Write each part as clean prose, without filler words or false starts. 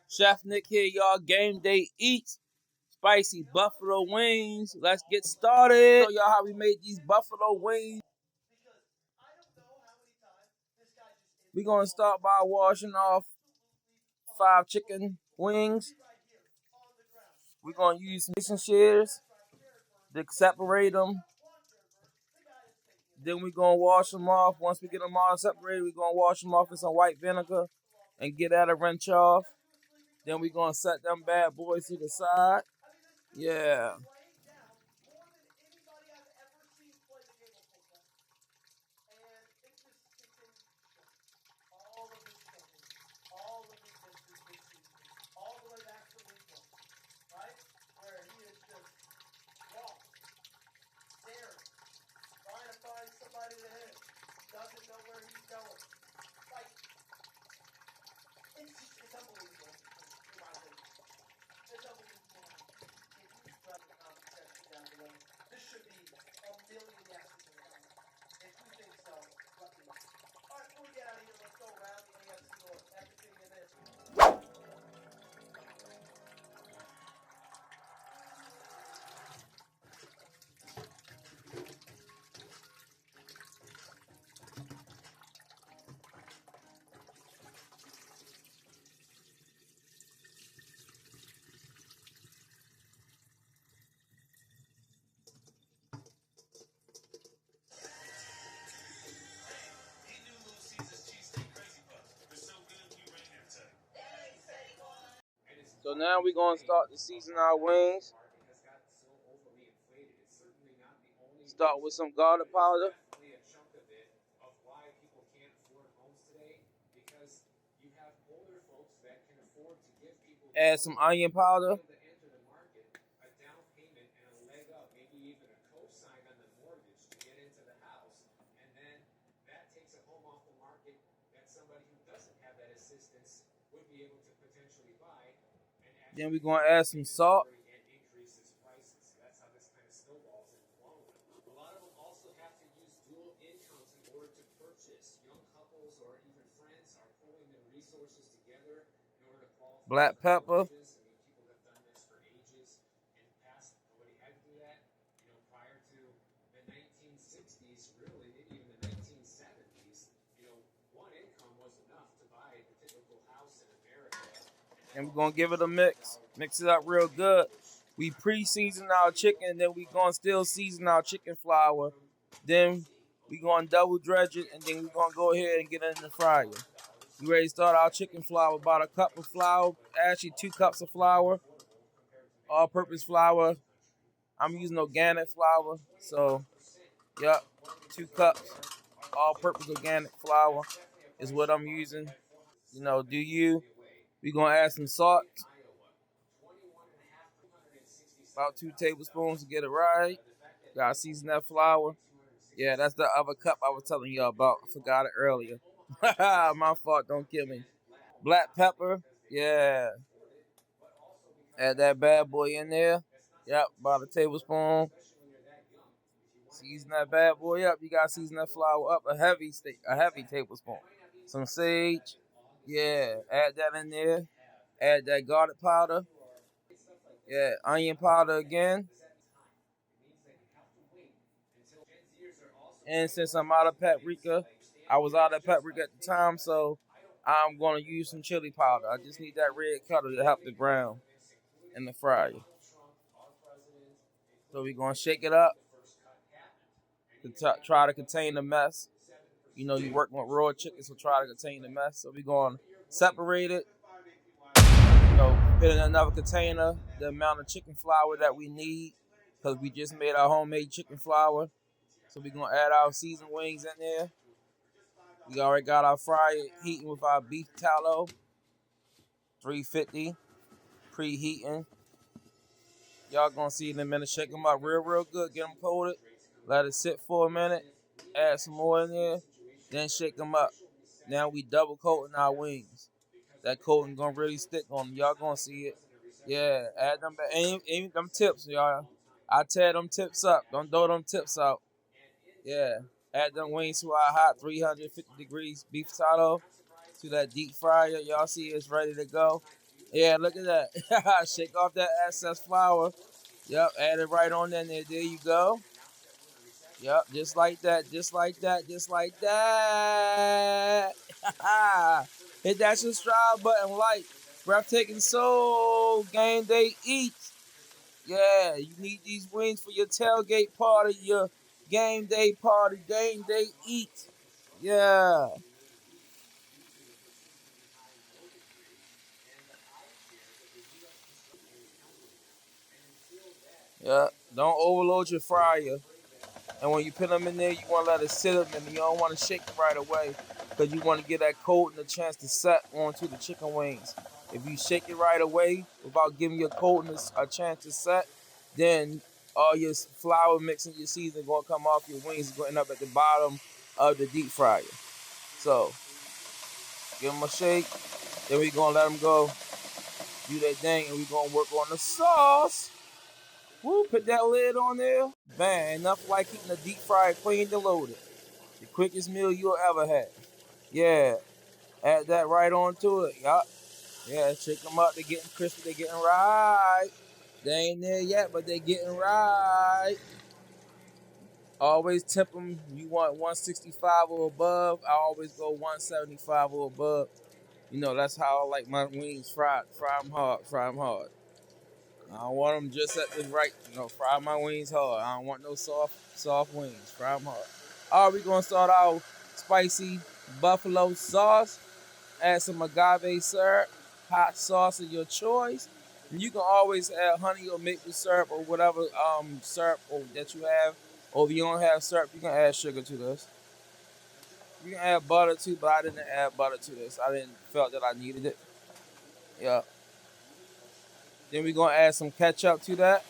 Chef Nick here, y'all. Gameday Eats. Spicy buffalo wings. Let's get started. Show y'all how we made these buffalo wings. We're going to start by washing off 5 chicken wings. We're going to use some shears to separate them. Then we're going to wash them off. Once we get them all separated, we're going to wash them off with some white vinegar and get that a wrench off. Then we're going to set them bad boys to the side. Yeah. So now we're going to start to season our wings. Start with some garlic powder. Add some onion powder. Then we're going to add some salt. Black pepper. And we're going to give it a mix. Mix it up real good. We pre-season our chicken, then we're going to still season our chicken flour. Then we're going to double dredge it, and then we're going to go ahead and get it in the fryer. We ready to start our chicken flour. About a cup of flour, actually 2 cups of flour. All-purpose flour. I'm using organic flour. So, yep, 2 cups. All-purpose organic flour is what I'm using. You know, do you? We're going to add some salt. About 2 tablespoons to get it right. Gotta season that flour. Yeah, that's the other cup I was telling you about. I forgot it earlier. My fault, don't kill me. Black pepper. Yeah. Add that bad boy in there. Yep, about a tablespoon. Season that bad boy up. You gotta season that flour up a heavy tablespoon. Some sage. Yeah, add that in there. Add that garlic powder. Yeah, onion powder again. And since I'm out of paprika, I was out of paprika at the time, so I'm going to use some chili powder. I just need that red color to help the brown in the fryer. So we're going to shake it up to try to contain the mess. You know, you work with raw chicken, so try to contain the mess. So we're going to separate it, put in another container, the amount of chicken flour that we need, because we just made our homemade chicken flour. So we're going to add our seasoned wings in there. We already got our fryer heating with our beef tallow, 350, preheating. Y'all gonna see in a minute. Shake them up real good. Get them coated. Let it sit for a minute. Add some more in there. Then shake them up. Now we double coating our wings. That coating gonna really stick on them. Y'all gonna see it. Yeah, add them back. Ain't them tips, y'all. I tear them tips up. Don't throw them tips out. Yeah. Add them wings to our hot 350 degrees beef tallow to that deep fryer. Y'all see it's ready to go. Yeah, look at that. Shake off that excess flour. Yep, add it right on in there. There you go. Yep, just like that, just like that, just like that. Hit that subscribe button, like breathtaking soul. Game day eats. Yeah, you need these wings for your tailgate party, your game day party. Game day eats. Yeah, yeah. Don't overload your fryer. And when you put them in there, you want to let it sit in them. You don't want to shake it right away because you want to get that coating a chance to set onto the chicken wings. If you shake it right away without giving your coating a chance to set, then all your flour mix and your seasoning going to come off your wings. It's going to end up at the bottom of the deep fryer. So give them a shake. Then we're going to let them go, do that thing, and we're going to work on the sauce. Woo, put that lid on there. Man, enough like keeping the deep fryer clean and loaded. The quickest meal you'll ever have. Yeah. Add that right onto it. Yup. Yeah, shake them up. They're getting crispy. They're getting right. They ain't there yet, but they're getting right. Always temp them. You want 165 or above. I always go 175 or above. You know, that's how I like my wings fried. Fry them hard. Fry them hard. I don't want them just at the right. Fry my wings hard. I don't want no soft wings. Fry them hard. All right, we're going to start our spicy buffalo sauce. Add some agave syrup, hot sauce of your choice. And you can always add honey or maple syrup or whatever syrup that you have. Or if you don't have syrup, you can add sugar to this. You can add butter too, but I didn't add butter to this. I didn't felt that I needed it. Yeah. Then we're gonna add some ketchup to that.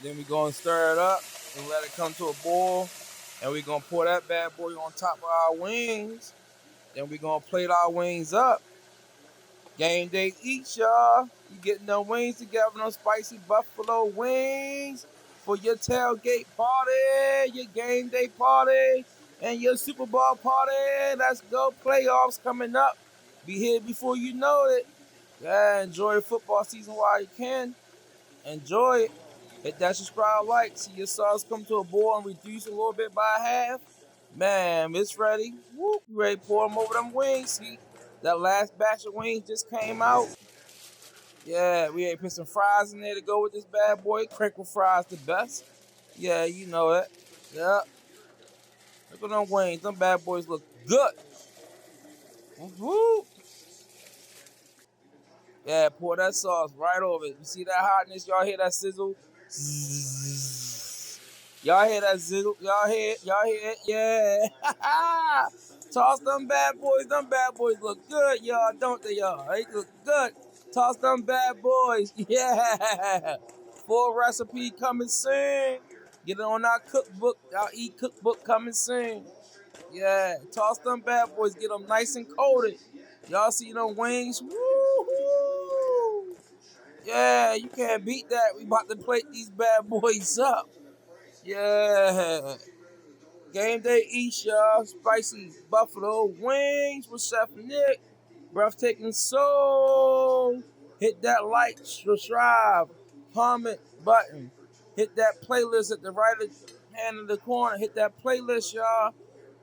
Then we're gonna stir it up and let it come to a boil. And we're gonna pour that bad boy on top of our wings. Then we're gonna plate our wings up. Game day eats, y'all. You getting them wings together, them spicy buffalo wings for your tailgate party, your game day party, and your Super Bowl party. Let's go. Playoffs coming up. Be here before you know it. Yeah, enjoy the football season while you can. Enjoy it. Hit that subscribe like. See your sauce come to a boil and reduce a little bit by half. Man, it's ready. Whoop, ready to pour them over them wings. See, that last batch of wings just came out. Yeah, we ain't put some fries in there to go with this bad boy. Crinkle fries the best. Yeah, you know it. Yeah. Look at them wings. Them bad boys look good. Woo. Yeah, pour that sauce right over it. You see that hotness? Y'all hear that sizzle? Zzz. Y'all hear that sizzle? Y'all hear it? Y'all hear it? Yeah. Toss them bad boys. Them bad boys look good, y'all, don't they, y'all? They look good. Toss them bad boys. Yeah. Full recipe coming soon. Get it on our cookbook. Our e-cookbook coming soon. Yeah. Toss them bad boys. Get them nice and coated. Y'all see them wings? Woo-hoo! Yeah, you can't beat that. We about to plate these bad boys up. Yeah. Game day eats, y'all. Spicy buffalo wings with Chef Nick. Breathtaking soul. Hit that like, subscribe, comment button. Hit that playlist at the right hand of the corner. Hit that playlist, y'all.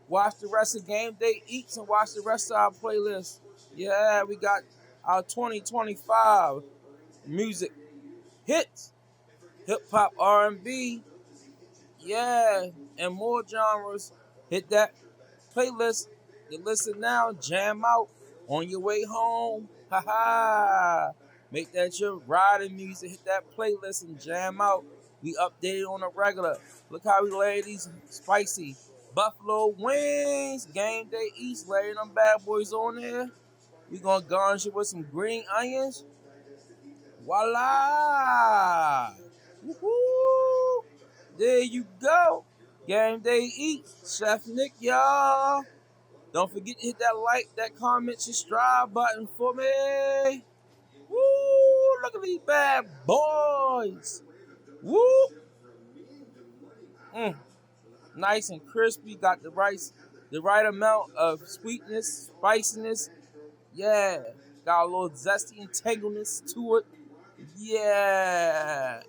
Watch the rest of Game Day Eats and watch the rest of our playlist. Yeah, we got our 2025 music hits, hip hop, R&B, yeah, and more genres. Hit that playlist. You listen now, jam out on your way home. Ha ha! Make that your riding music. Hit that playlist and jam out. We update it on a regular. Look how we lay these spicy buffalo wings. Game day eats. Lay them bad boys on there. We gonna garnish it with some green onions. Voila! Woohoo! There you go. Game day eats. Chef Nick, y'all. Don't forget to hit that like, that comment, subscribe button for me. Woo! Look at these bad boys. Woo! Nice and crispy. Got the right amount of sweetness, spiciness. Yeah. Got a little zesty entangleness to it. Yeah.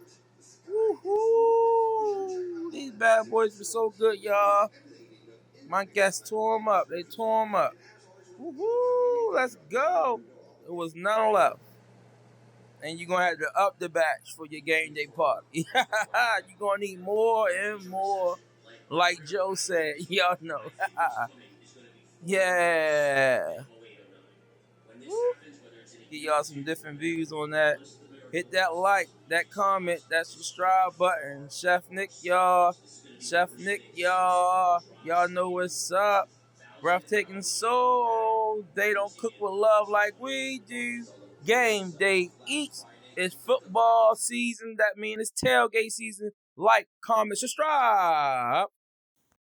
Woohoo! These bad boys were so good, y'all. My guests tore them up. They tore them up. Woohoo! Let's go. It was none left. And you're going to have to up the batch for your game day party. You're going to need more and more. Like Joe said. Y'all know. Yeah. Woo. Get y'all some different views on that. Hit that like, that comment, that subscribe button. Chef Nick, y'all. Chef Nick, y'all. Y'all know what's up. Breathtaking soul. They don't cook with love like we do. Gameday Eats. It's football season. That means it's tailgate season. Like, comment, subscribe.